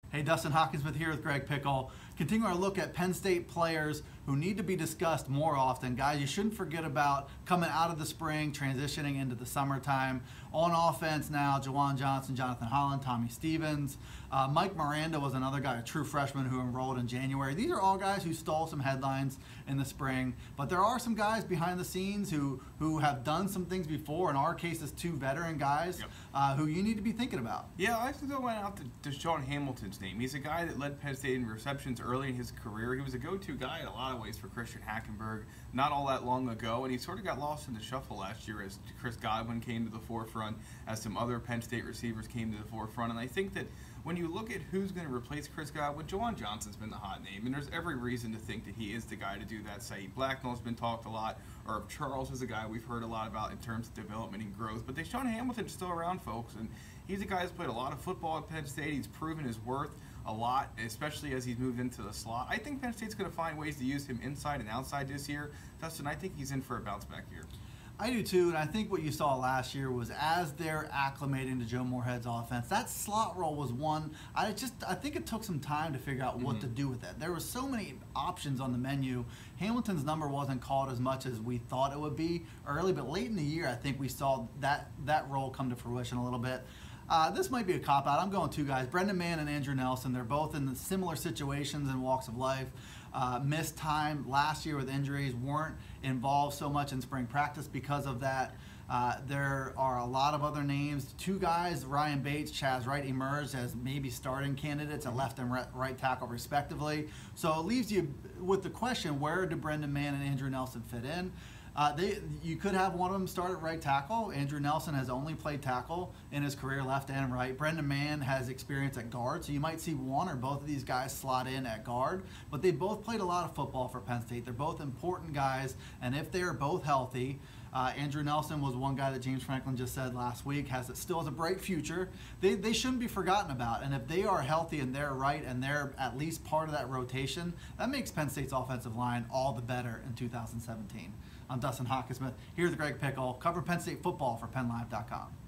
Hey, Dustin Hockensmith here with Greg Pickel. Continue our look at Penn State players who need to be discussed more often. Guys, you shouldn't forget about coming out of the spring, transitioning into the summertime. On offense now, Juwan Johnson, Jonathan Holland, Tommy Stevens. Mike Miranda was another guy, a true freshman who enrolled in January. These are all guys who stole some headlines in the spring, but there are some guys behind the scenes who have done some things before. In our case, it's two veteran guys who you need to be thinking about. Yeah, I actually went out to Sean Hamilton's name. He's a guy that led Penn State in receptions early in his career. He was a go-to guy in a lot of ways for Christian Hackenberg not all that long ago, and he sort of got lost in the shuffle last year as Chris Godwin came to the forefront, as some other Penn State receivers came to the forefront. And I think that when you look at who's going to replace Chris Godwin, Juwan Johnson's been the hot name, and there's every reason to think that he is the guy to do that. Saeed Blacknall's been talked a lot, or Charles is a guy we've heard a lot about in terms of development and growth. But Sean Hamilton's still around, folks, and he's a guy who's played a lot of football at Penn State. He's proven his worth a lot, especially as he's moved into the slot. I think Penn State's going to find ways to use him inside and outside this year. Dustin, I think he's in for a bounce back year. I do too, and I think what you saw last year was as they're acclimating to Joe Moorhead's offense, that slot role was one. I think it took some time to figure out what to do with it. There were so many options on the menu. Hamilton's number wasn't called as much as we thought it would be early, but late in the year, I think we saw that role come to fruition a little bit. This might be a cop-out. I'm going two guys, Brendan Mann and Andrew Nelson. They're both in similar situations and walks of life. Missed time last year with injuries, weren't involved so much in spring practice because of that. There are a lot of other names. Two guys, Ryan Bates, Chaz Wright, emerged as maybe starting candidates at left and right tackle respectively. So it leaves you with the question, where do Brendan Mann and Andrew Nelson fit in? You could have one of them start at right tackle. Andrew Nelson has only played tackle in his career, left and right. Brendan Mann has experience at guard, so you might see one or both of these guys slot in at guard. But they both played a lot of football for Penn State. They're both important guys, and if they're both healthy, Andrew Nelson was one guy that James Franklin just said last week still has a bright future. They shouldn't be forgotten about, and if they are healthy and they're right and they're at least part of that rotation, that makes Penn State's offensive line all the better in 2017. I'm Dustin Hockensmith, here with Greg Pickel, covering Penn State football for PennLive.com.